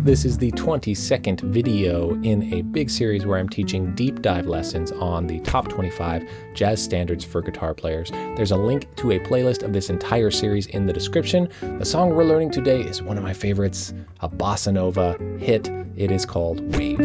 This is the 22nd video in a big series where I'm teaching deep dive lessons on the top 25 jazz standards for guitar players. There's a link to a playlist of this entire series in the description. The song we're learning today is one of my favorites, a bossa nova hit. It is called Wave.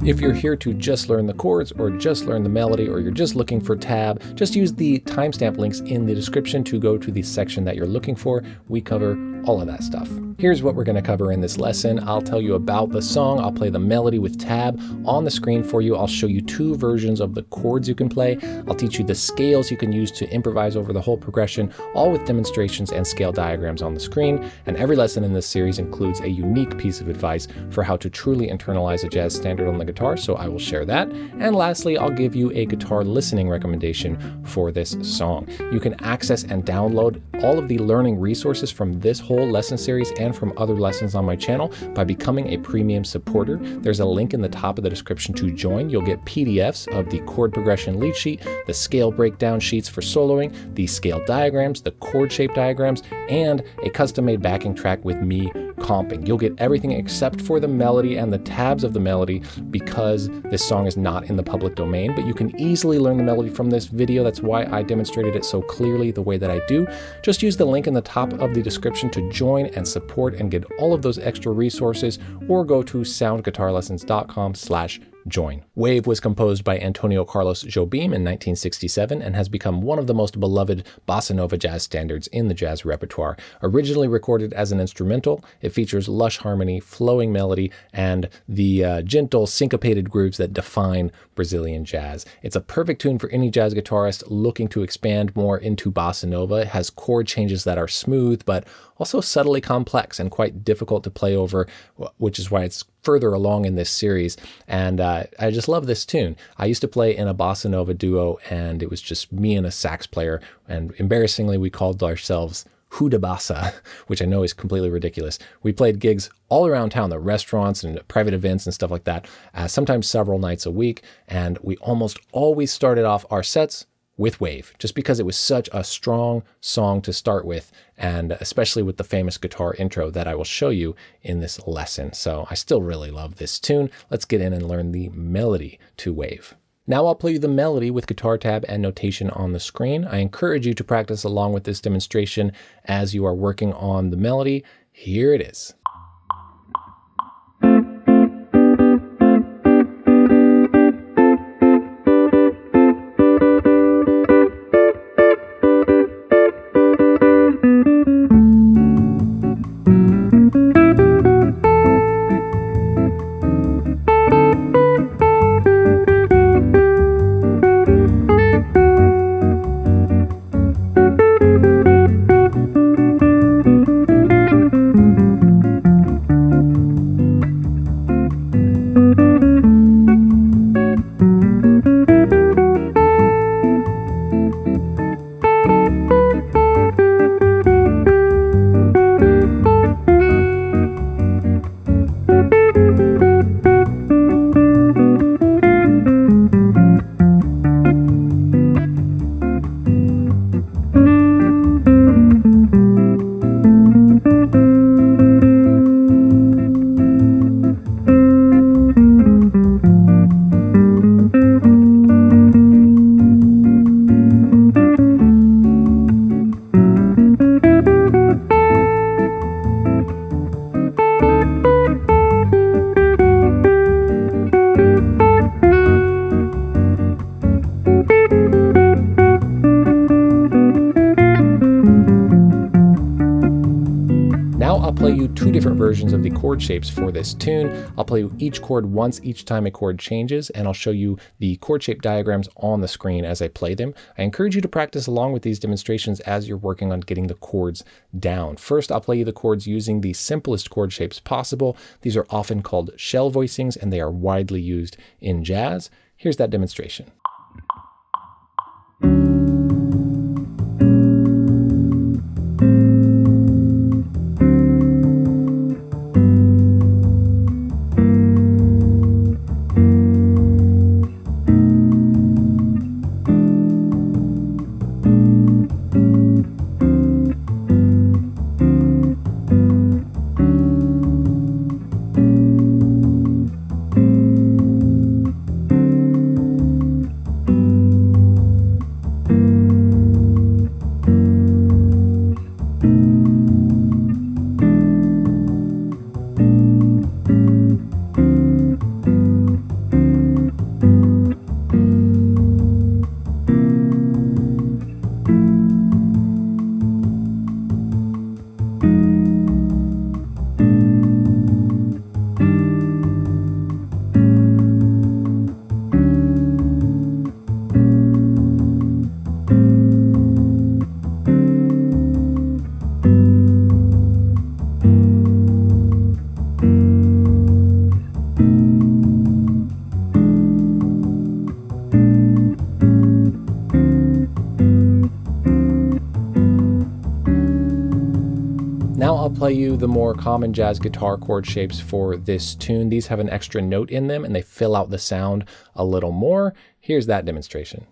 If you're here to just learn the chords or just learn the melody or you're just looking for tab, just use the timestamp links in the description to go to the section that you're looking for. We cover all of that stuff. Here's what we're going to cover in this lesson. I'll tell you about the song. I'll play the melody with tab on the screen for you. I'll show you two versions of the chords you can play. I'll teach you the scales you can use to improvise over the whole progression, all with demonstrations and scale diagrams on the screen. And every lesson in this series includes a unique piece of advice for how to truly internalize a jazz standard on the guitar, so I will share that. And lastly, I'll give you a guitar listening recommendation for this song. You can access and download all of the learning resources from this whole lesson series and from other lessons on my channel by becoming a premium supporter. There's a link in the top of the description to join. You'll get PDFs of the chord progression lead sheet, the scale breakdown sheets for soloing, the scale diagrams, the chord shape diagrams, and a custom-made backing track with me comping. You'll get everything except for the melody and the tabs of the melody because this song is not in the public domain, but you can easily learn the melody from this video. That's why I demonstrated it so clearly the way that I do. Just use the link in the top of the description to join and support and get all of those extra resources, or go to soundguitarlessons.com/join. Wave was composed by Antonio Carlos Jobim in 1967 and has become one of the most beloved bossa nova jazz standards in the jazz repertoire. Originally recorded as an instrumental, it features lush harmony, flowing melody, and the gentle syncopated grooves that define Brazilian jazz. It's a perfect tune for any jazz guitarist looking to expand more into bossa nova. It has chord changes that are smooth, but also subtly complex and quite difficult to play over, which is why it's further along in this series. And I just love this tune. I used to play in a bossa nova duo, and it was just me and a sax player, and embarrassingly we called ourselves Huda Bassa, which I know is completely ridiculous. We played gigs all around town, the restaurants and private events and stuff like that, sometimes several nights a week, and we almost always started off our sets with Wave, just because it was such a strong song to start with, and especially with the famous guitar intro that I will show you in this lesson. So I still really love this tune. Let's get in and learn the melody to Wave. Now I'll play you the melody with guitar tab and notation on the screen. I encourage you to practice along with this demonstration as you are working on the melody. Here it is. I'll play you two different versions of the chord shapes for this tune. I'll play you each chord once each time a chord changes, and I'll show you the chord shape diagrams on the screen as I play them. I encourage you to practice along with these demonstrations as you're working on getting the chords down. First, I'll play you the chords using the simplest chord shapes possible. These are often called shell voicings, and they are widely used in jazz. Here's that demonstration. Now I'll play you the more common jazz guitar chord shapes for this tune. These have an extra note in them and they fill out the sound a little more. Here's that demonstration.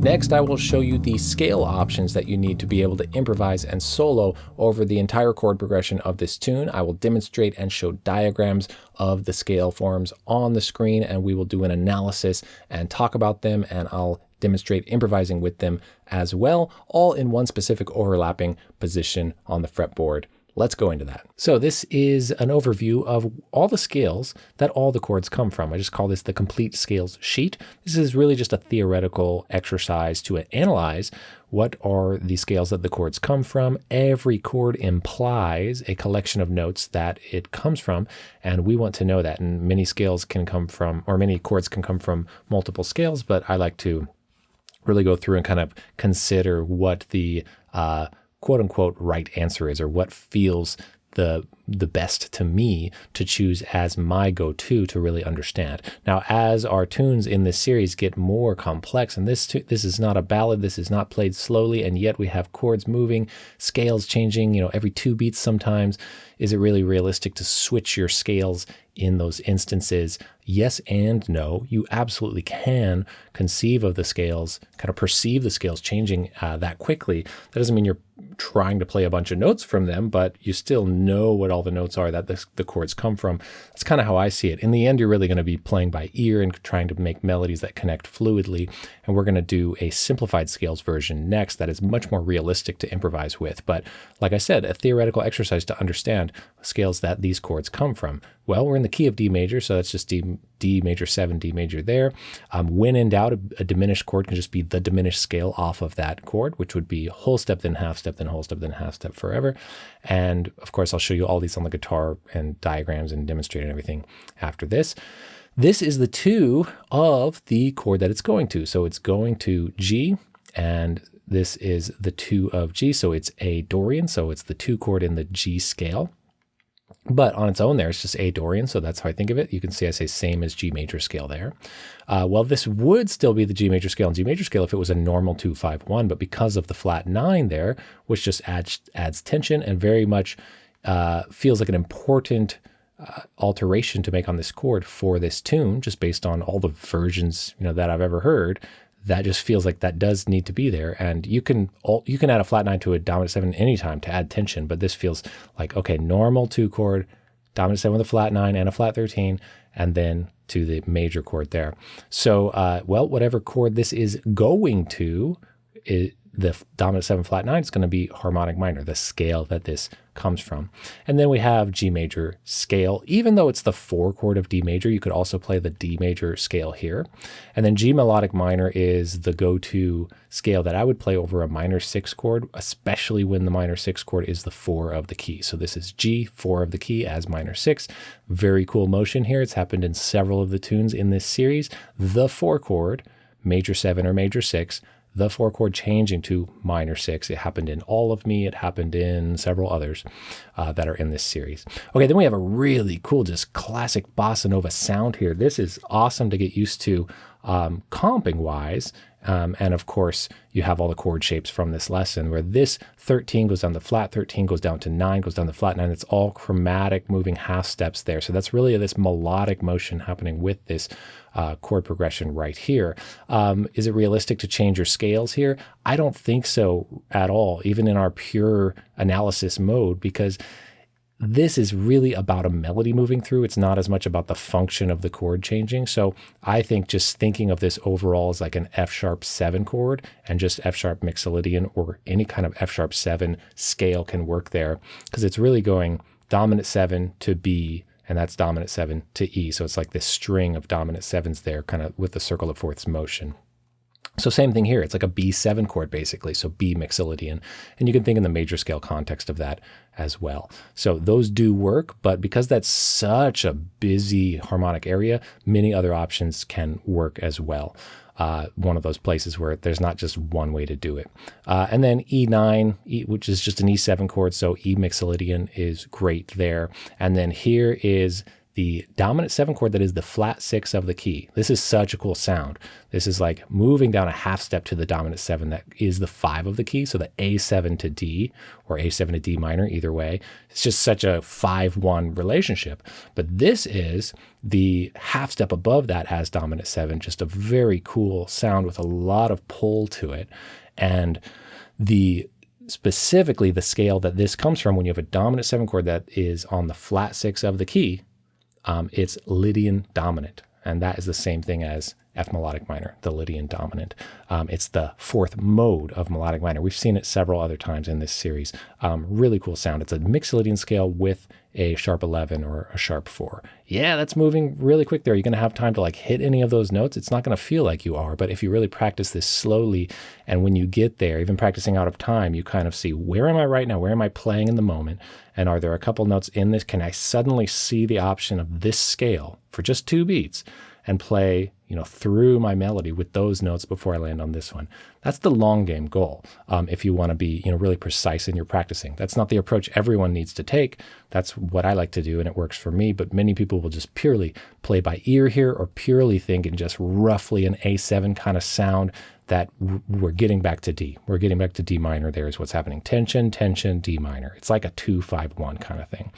Next, I will show you the scale options that you need to be able to improvise and solo over the entire chord progression of this tune. I will demonstrate and show diagrams of the scale forms on the screen, and we will do an analysis and talk about them, and I'll demonstrate improvising with them as well, all in one specific overlapping position on the fretboard. Let's go into that. So this is an overview of all the scales that all the chords come from. I just call this the complete scales sheet. This is really just a theoretical exercise to analyze what are the scales that the chords come from. Every chord implies a collection of notes that it comes from, and we want to know that. And many scales can come from, or many chords can come from multiple scales, but I like to really go through and kind of consider what the quote unquote right answer is, or what feels the best to me to choose as my go-to to really understand. Now, as our tunes in this series get more complex, and this is not a ballad, this is not played slowly, and yet we have chords moving, scales changing, every 2 beats sometimes. Is it really realistic to switch your scales in those instances? Yes and no. You absolutely can conceive of the scales, kind of perceive the scales changing that quickly. That doesn't mean you're trying to play a bunch of notes from them, but you still know what all the notes are that the chords come from. That's kind of how I see it. In the end, you're really going to be playing by ear and trying to make melodies that connect fluidly. And we're going to do a simplified scales version next that is much more realistic to improvise with. But like I said, a theoretical exercise to understand scales that these chords come from. Well, we're in the key of D major, so that's just D major 7, D major there. When in doubt, a diminished chord can just be the diminished scale off of that chord, which would be whole step, then half step, then whole step, then half step forever. And of course, I'll show you all these on the guitar and diagrams and demonstrate and everything after this. This is the 2 of the chord that it's going to. So it's going to G, and this is the 2 of G. So it's a Dorian. So it's the 2 chord in the G scale. But on its own there, it's just A Dorian, so that's how I think of it. You can see I say same as G major scale there. Well, this would still be the G major scale and G major scale if it was a normal 2-5-1, but because of the flat 9 there, which just adds tension and very much feels like an important alteration to make on this chord for this tune, just based on all the versions that I've ever heard. That just feels like that does need to be there. And you can add a flat 9 to a dominant 7 anytime to add tension, but this feels like, okay, normal 2 chord, dominant 7 with a flat 9 and a flat 13, and then to the major chord there. So, well, whatever chord this is going to, the dominant 7 flat 9 is going to be harmonic minor, the scale that this comes from. And then we have G major scale. Even though it's the 4 chord of D major, you could also play the D major scale here. And then G melodic minor is the go-to scale that I would play over a minor 6 chord, especially when the minor 6 chord is the 4 of the key. So this is G, 4 of the key as minor 6. Very cool motion here. It's happened in several of the tunes in this series. The 4 chord, major 7 or major 6, the 4 chord changing to minor 6. It happened in All of Me. It happened in several others that are in this series. Okay, then we have a really cool, just classic bossa nova sound here. This is awesome to get used to comping wise, and of course, you have all the chord shapes from this lesson where this 13 goes down to flat 13, goes down to 9, goes down to flat 9. It's all chromatic moving half steps there. So that's really this melodic motion happening with this chord progression right here. Is it realistic to change your scales here? I don't think so at all, even in our pure analysis mode, because this is really about a melody moving through. It's not as much about the function of the chord changing. So I think just thinking of this overall as like an F sharp 7 chord and just F sharp mixolydian or any kind of F sharp 7 scale can work there, because it's really going dominant 7 to B, and that's dominant 7 to E. So it's like this string of dominant 7s there, kind of with the circle of fourths motion. So same thing here. It's like a B7 chord basically, so B mixolydian. And you can think in the major scale context of that as well. So those do work, but because that's such a busy harmonic area, many other options can work as well. One of those places where there's not just one way to do it. And then E9, which is just an E7 chord, so E mixolydian is great there. And then here is the dominant 7 chord that is the flat 6 of the key. This is such a cool sound. This is like moving down a half step to the dominant 7 that is the 5 of the key, so the A7 to D or A7 to D minor, either way. It's just such a 5-1 relationship. But this is the half step above that has dominant 7, just a very cool sound with a lot of pull to it. And specifically the scale that this comes from, when you have a dominant 7 chord that is on the flat 6 of the key, it's Lydian dominant, and that is the same thing as F melodic minor, the Lydian dominant. It's the fourth mode of melodic minor. We've seen it several other times in this series. Really cool sound. It's a mixolydian scale with a sharp 11 or a sharp 4. Yeah, that's moving really quick there. You're going to have time to like hit any of those notes. It's not going to feel like you are, but if you really practice this slowly, and when you get there, even practicing out of time, you kind of see, where am I right now? Where am I playing in the moment? And are there a couple notes in this? Can I suddenly see the option of this scale for just 2 beats and play, through my melody with those notes before I land on this one? That's the long game goal. If you want to be, really precise in your practicing. That's not the approach everyone needs to take. That's what I like to do, and it works for me. But many people will just purely play by ear here, or purely think in just roughly an A7 kind of sound that we're getting back to D. We're getting back to D minor. There is what's happening. Tension, tension, D minor. It's like a 2-5-1 kind of thing.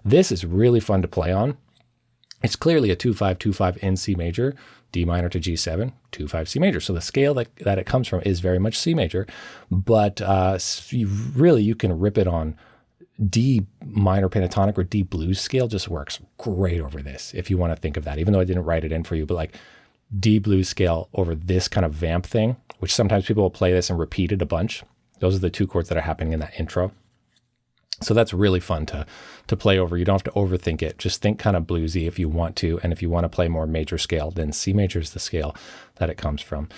This is really fun to play on. It's clearly a 2-5-2-5 in C major, D minor to G7, 2-5 C major. So the scale that it comes from is very much C major, but you can rip it on D minor pentatonic or D blues scale. Just works great over this if you want to think of that, even though I didn't write it in for you, but like D blues scale over this kind of vamp thing, which sometimes people will play this and repeat it a bunch. Those are the 2 chords that are happening in that intro. So that's really fun to play over. You don't have to overthink it. Just think kind of bluesy if you want to. And if you want to play more major scale, then C major is the scale that it comes from.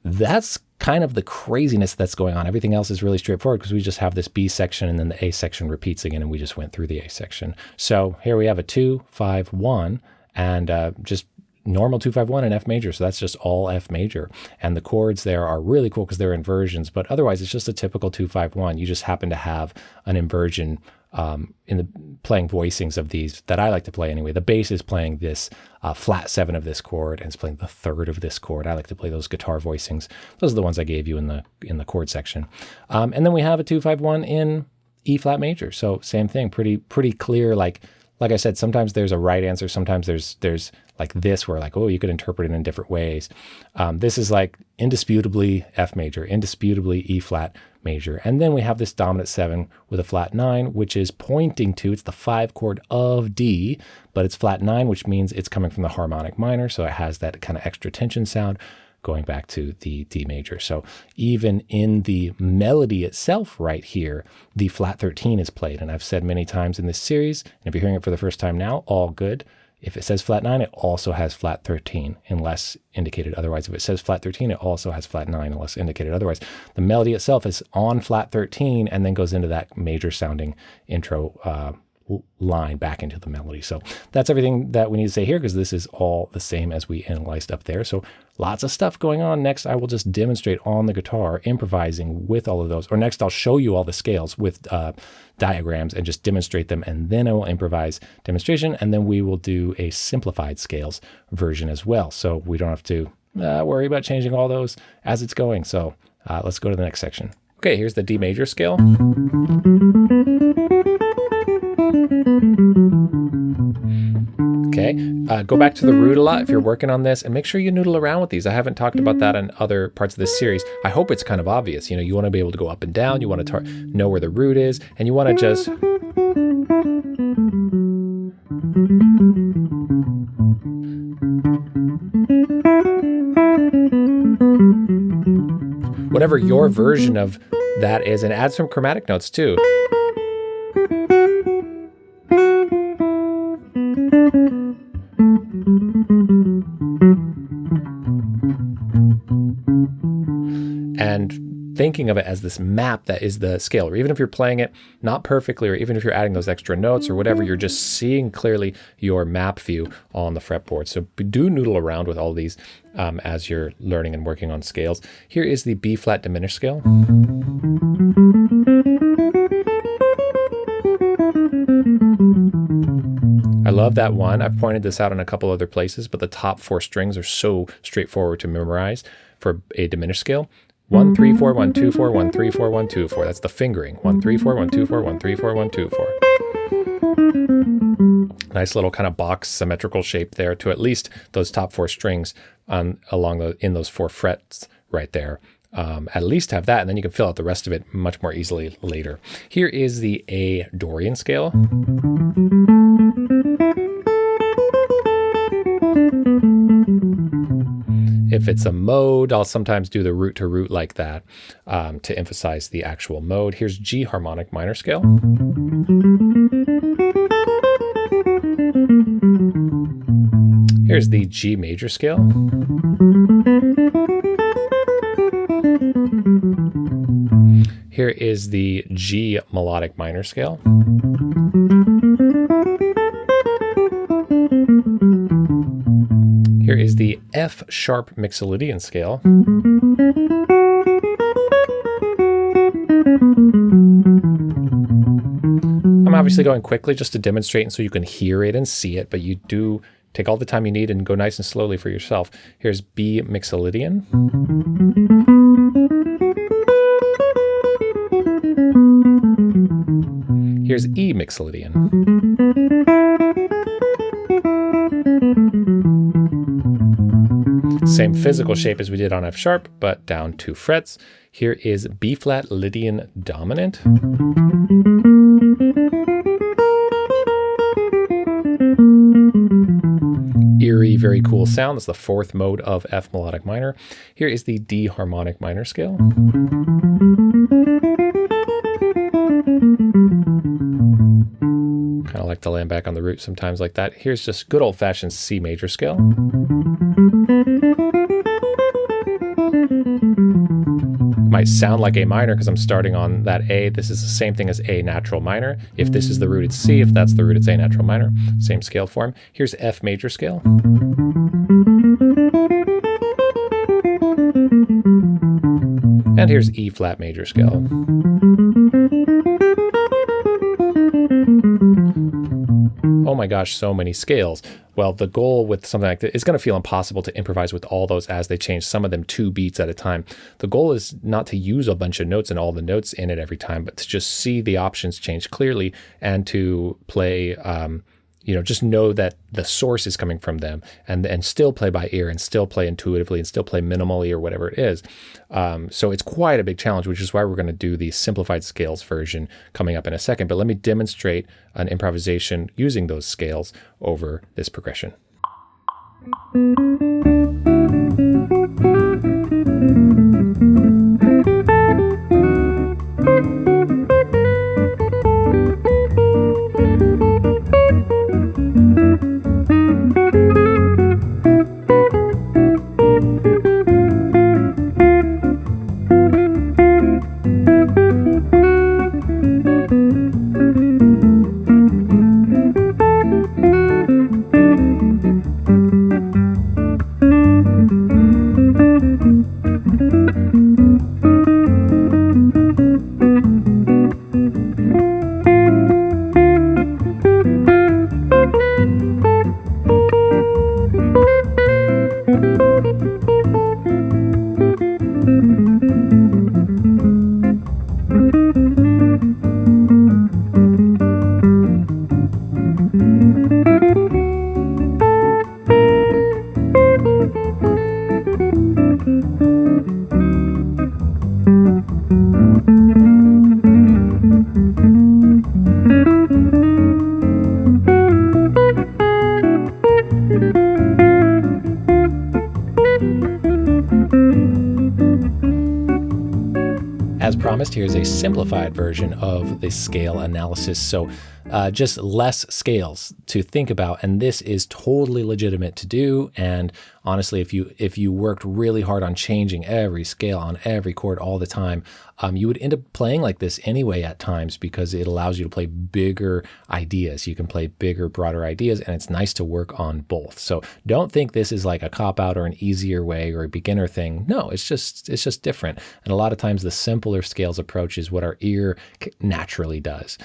That's kind of the craziness that's going on. Everything else is really straightforward because we just have this B section and then the A section repeats again, and we just went through the A section. So here we have a 2-5-1 and just normal 2-5-1 in F major. So that's just all F major. And the chords there are really cool because they're inversions, but otherwise it's just a typical 2-5-1. You just happen to have an inversion in the playing voicings of these that I like to play anyway. The bass is playing this flat 7 of this chord, and it's playing the 3rd of this chord. I like to play those guitar voicings. Those are the ones I gave you in the chord section. And then we have a 2-5-1 in E flat major. So same thing, pretty clear. Like I said, sometimes there's a right answer. Sometimes there's like this where like, oh, you could interpret it in different ways. This is like indisputably F major, indisputably E flat major. And then we have this dominant 7 with a flat 9, which is pointing to, it's the 5 chord of D, but it's flat 9, which means it's coming from the harmonic minor. So it has that kind of extra tension sound going back to the D major. So even in the melody itself right here, the flat 13 is played. And I've said many times in this series, and if you're hearing it for the first time now, all good. If it says flat 9, it also has flat 13 unless indicated otherwise. If it says flat 13, it also has flat 9 unless indicated otherwise. The melody itself is on flat 13 and then goes into that major sounding intro line back into the melody. So that's everything that we need to say here, because this is all the same as we analyzed up there. So lots of stuff going on. Next, I will just demonstrate on the guitar, improvising with all of those. Or next, I'll show you all the scales with diagrams and just demonstrate them. And then I will improvise demonstration. And then we will do a simplified scales version as well. So we don't have to worry about changing all those as it's going. So let's go to the next section. Okay, here's the D major scale. Okay, go back to the root a lot if you're working on this, and make sure you noodle around with these. I haven't talked about that in other parts of this series. I hope it's kind of obvious. You know, you want to be able to go up and down, you want to know where the root is, and you want to just... whatever your version of that is, and add some chromatic notes too. And thinking of it as this map that is the scale, or even if you're playing it not perfectly, or even if you're adding those extra notes or whatever, you're just seeing clearly your map view on the fretboard. So do noodle around with all these as you're learning and working on scales. Here is the B flat diminished scale. I love that one. I've pointed this out in a couple other places, but the top 4 strings are so straightforward to memorize for a diminished scale. 1 3 4 1 2 4 1 3 4 1 2 4. That's the fingering. 1 3 4 1 2 4 1 3 4 1 2 4. Nice little kind of box symmetrical shape there to at least those top 4 strings in those 4 frets right there. At least have that, and then you can fill out the rest of it much more easily later. Here is the A Dorian scale. If it's a mode, I'll sometimes do the root to root like that to emphasize the actual mode. Here's G harmonic minor scale. Here's the G major scale. Here is the G melodic minor scale. Here is the F sharp mixolydian scale. I'm obviously going quickly just to demonstrate and so you can hear it and see it, but you do take all the time you need and go nice and slowly for yourself. Here's B mixolydian. Here's E mixolydian. Same physical shape as we did on F sharp, but down 2 frets. Here is B flat Lydian dominant. Eerie, very cool sound. That's the 4th mode of F melodic minor. Here is the D harmonic minor scale. Kind of like to land back on the root sometimes like that. Here's just good old-fashioned C major scale. Might sound like A minor because I'm starting on that A. This is the same thing as A natural minor. If this is the root, it's C. If that's the root, it's A natural minor. Same scale form. Here's F major scale. And here's E flat major scale. Oh my gosh, so many scales. Well, the goal with something like that is going to feel impossible to improvise with all those as they change, some of them 2 beats at a time. The goal is not to use a bunch of notes and all the notes in it every time, but to just see the options change clearly and to play, just know that the source is coming from them and still play by ear and still play intuitively and still play minimally or whatever it is. So it's quite a big challenge, which is why we're going to do the simplified scales version coming up in a second. But let me demonstrate an improvisation using those scales over this progression. As promised, here's a simplified version of the scale analysis. So just less scales to think about, and this is totally legitimate to do. And honestly, if you worked really hard on changing every scale on every chord all the time, you would end up playing like this anyway at times, because it allows you to play bigger ideas. You can play bigger, broader ideas, and it's nice to work on both. So don't think this is like a cop-out or an easier way or a beginner thing. No, it's just different. And a lot of times the simpler scales approach is what our ear naturally does.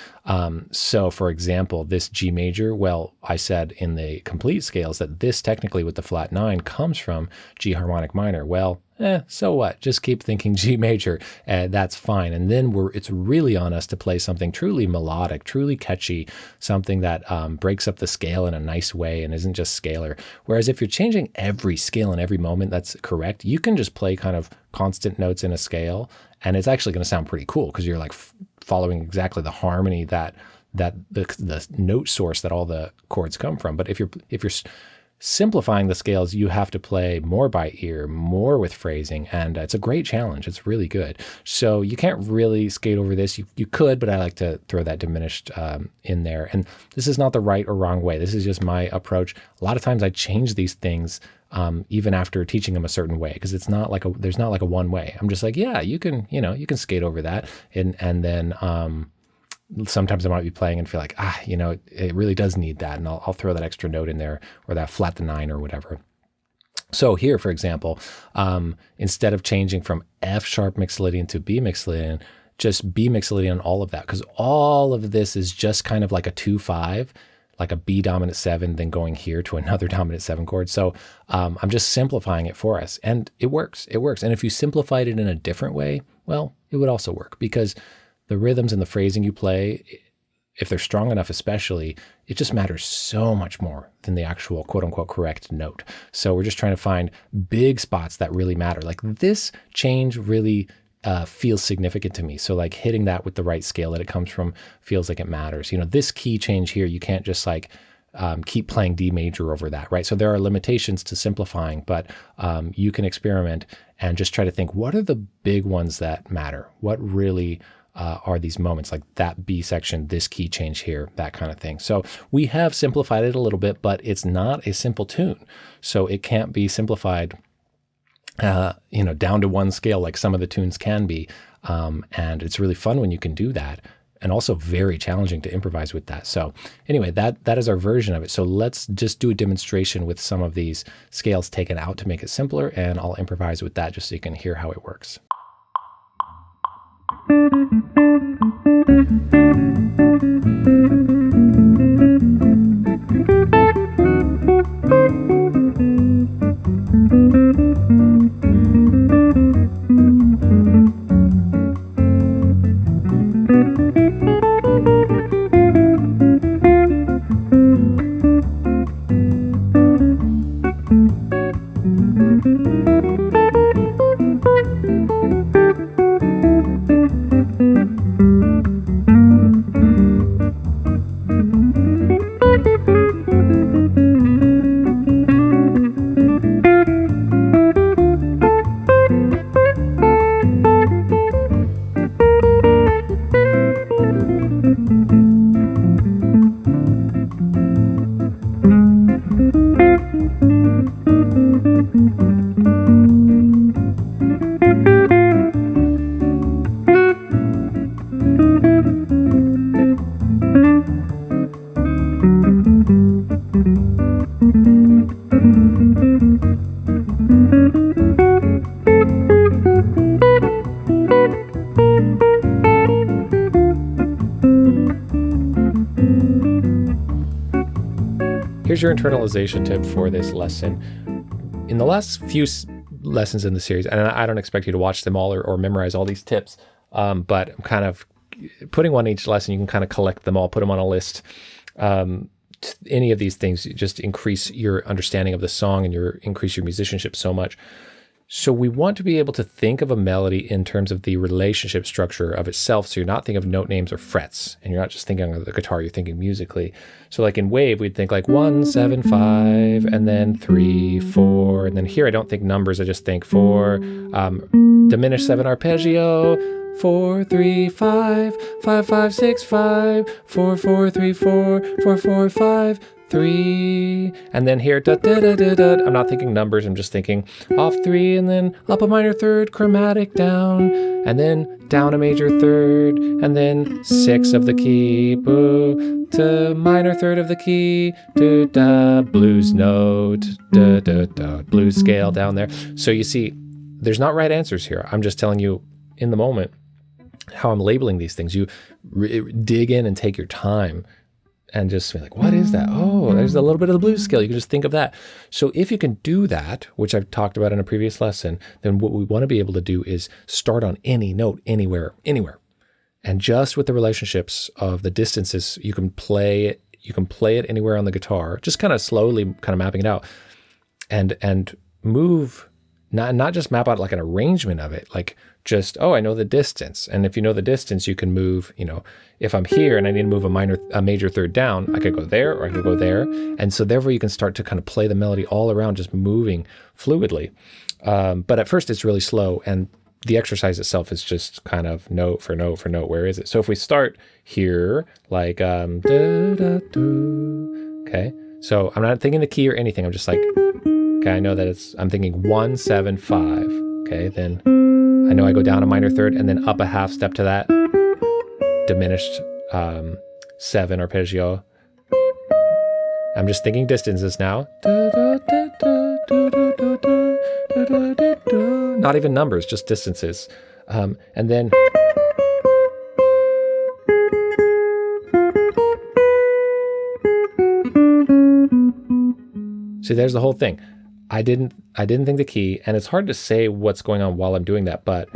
So for example, this G major, well, I said in the complete scales that this technically with the flat 9 comes from G harmonic minor. Well, so what? Just keep thinking G major. That's fine. And then it's really on us to play something truly melodic, truly catchy, something that breaks up the scale in a nice way and isn't just scalar. Whereas if you're changing every scale in every moment, that's correct. You can just play kind of constant notes in a scale, and it's actually going to sound pretty cool because you're like following exactly the harmony that the note source that all the chords come from. But if you're simplifying the scales, you have to play more by ear, more with phrasing, and it's a great challenge. It's really good. So you can't really skate over this. You could, but I like to throw that diminished in there. And this is not the right or wrong way. This is just my approach. A lot of times I change these things even after teaching them a certain way, because there's not like a one way. I'm just like, yeah, you can skate over that, and then sometimes I might be playing and feel like, it really does need that. And I'll throw that extra note in there, or that flat to 9 or whatever. So here, for example, instead of changing from F sharp mixolydian to B mixolydian, just B mixolydian on all of that, because all of this is just kind of like a 2-5, like a B dominant 7, then going here to another dominant 7 chord. So I'm just simplifying it for us, and it works. And if you simplified it in a different way, well, it would also work, because the rhythms and the phrasing you play, if they're strong enough especially, it just matters so much more than the actual quote-unquote correct note. So we're just trying to find big spots that really matter. Like this change really feels significant to me. So like hitting that with the right scale that it comes from feels like it matters. This key change here, you can't just like keep playing D major over that, right? So there are limitations to simplifying, but you can experiment and just try to think, what are the big ones that matter? What really are these moments, like that B section, this key change here, that kind of thing. So we have simplified it a little bit, but it's not a simple tune. So it can't be simplified, down to one scale like some of the tunes can be. And it's really fun when you can do that, and also very challenging to improvise with that. So anyway, that is our version of it. So let's just do a demonstration with some of these scales taken out to make it simpler, and I'll improvise with that just so you can hear how it works. Here's your internalization tip for this lesson. In the last few lessons in the series, and I don't expect you to watch them all or memorize all these tips, but I'm kind of putting one each lesson. You can kind of collect them all, put them on a list. Any of these things just increase your understanding of the song and increase your musicianship so much. So we want to be able to think of a melody in terms of the relationship structure of itself. So you're not thinking of note names or frets, and you're not just thinking of the guitar, you're thinking musically. So like in Wave, we'd think like 1, 7, 5, and then 3, 4. And then here I don't think numbers, I just think 4, diminished 7 arpeggio, 4 3 5 5 5 6 5 4 4 3 4 4 4 5 3. And then here, da, da, da, da, da. I'm not thinking numbers, I'm just thinking off 3 and then up a minor third, chromatic down, and then down a major third, and then 6 of the key, boo, to minor third of the key, da, da, blues note, da, da, da, blues scale down there. So you see, there's not right answers here. I'm just telling you in the moment how I'm labeling these things. You dig in and take your time and just be like, what is that? Oh, there's a little bit of the blues scale. You can just think of that. So if you can do that, which I've talked about in a previous lesson, then what we want to be able to do is start on any note, anywhere. And just with the relationships of the distances, you can play it anywhere on the guitar, just kind of slowly kind of mapping it out and move, not just map out like an arrangement of it, like just, oh, I know the distance. And if you know the distance, you can move, if I'm here and I need to move a major third down, I could go there or I could go there. And so therefore you can start to kind of play the melody all around, just moving fluidly. But at first it's really slow, and the exercise itself is just kind of note for note for note. Where is it? So if we start here, like, da, da, da, okay. So I'm not thinking the key or anything. I'm just like, okay, I know that I'm thinking 1 7 5. Okay, then I know I go down a minor third and then up a half step to that diminished 7 arpeggio. I'm just thinking distances now. Not even numbers, just distances. And then see, there's the whole thing. I didn't think the key, and it's hard to say what's going on while I'm doing that, but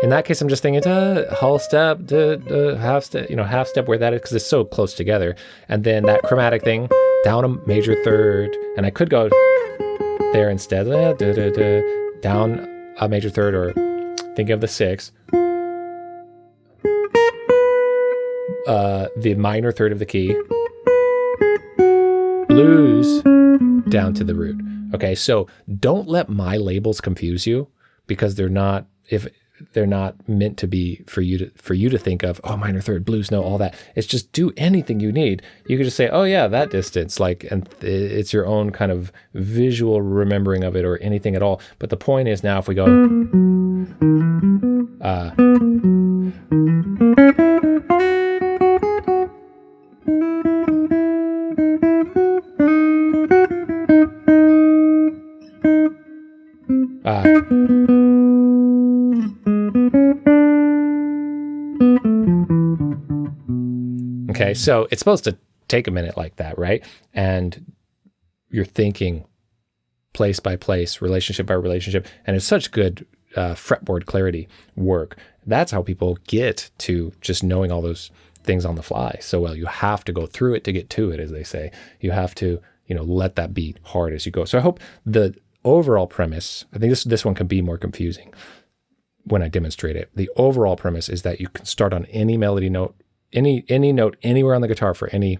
in that case, I'm just thinking whole step, half step, half step where that is, because it's so close together. And then that chromatic thing, down a major third, and I could go there instead, down a major third, or thinking of the 6. The minor third of the key, blues down to the root. Okay, so don't let my labels confuse you, because they're not meant to be for you to think of, oh, minor third, blues note, all that. It's just do anything you need. You could just say, oh yeah, that distance, and it's your own kind of visual remembering of it, or anything at all. But the point is, now if we go okay, so it's supposed to take a minute like that, right? And you're thinking place by place, relationship by relationship, and it's such good fretboard clarity work. That's how people get to just knowing all those things on the fly so well. You have to go through it to get to it, as they say. You have to, let that beat hard as you go. So I hope the overall premise, I think this one can be more confusing when I demonstrate it. The overall premise is that you can start on any melody note, any note anywhere on the guitar for any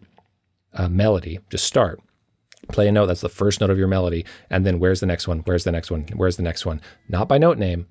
melody. Just start, play a note, that's the first note of your melody, and then where's the next one, where's the next one, where's the next one? Not by note name,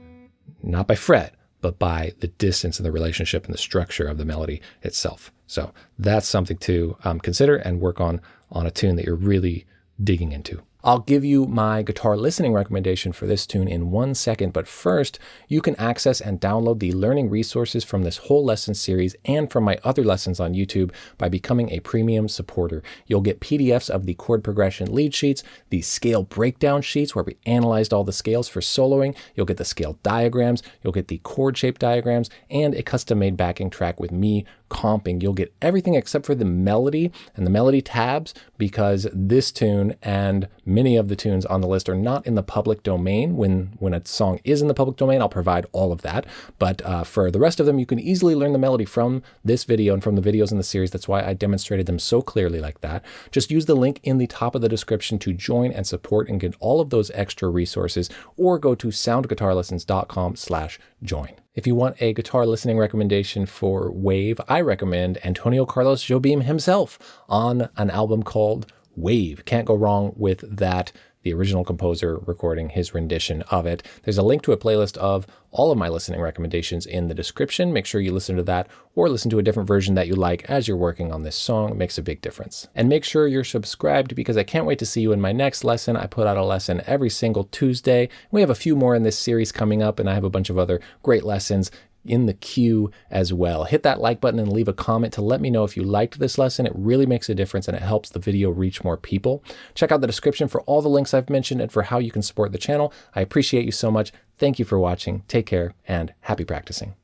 not by fret, but by the distance and the relationship and the structure of the melody itself. So that's something to consider and work on a tune that you're really digging into. I'll give you my guitar listening recommendation for this tune in 1 second, but first, you can access and download the learning resources from this whole lesson series and from my other lessons on YouTube by becoming a premium supporter. You'll get PDFs of the chord progression lead sheets, the scale breakdown sheets where we analyzed all the scales for soloing, you'll get the scale diagrams, you'll get the chord shape diagrams, and a custom-made backing track with me comping. You'll get everything except for the melody and the melody tabs, because this tune and many of the tunes on the list are not in the public domain. When a song is in the public domain, I'll provide all of that. But for the rest of them, you can easily learn the melody from this video and from the videos in the series. That's why I demonstrated them so clearly like that. Just use the link in the top of the description to join and support and get all of those extra resources, or go to soundguitarlessons.com/join. If you want a guitar listening recommendation for Wave, I recommend Antonio Carlos Jobim himself on an album called Wave. Can't go wrong with that the original composer recording his rendition of it. There's a link to a playlist of all of my listening recommendations in the description. Make sure you listen to that or listen to a different version that you like as you're working on this song. It makes a big difference. And make sure you're subscribed because I can't wait to see you in my next lesson. I put out a lesson every single Tuesday. We have a few more in this series coming up, and I have a bunch of other great lessons in the queue as well. Hit that like button and leave a comment to let me know if you liked this lesson. It really makes a difference and it helps the video reach more people. Check out the description for all the links I've mentioned and for how you can support the channel. I appreciate you so much. Thank you for watching. Take care and happy practicing.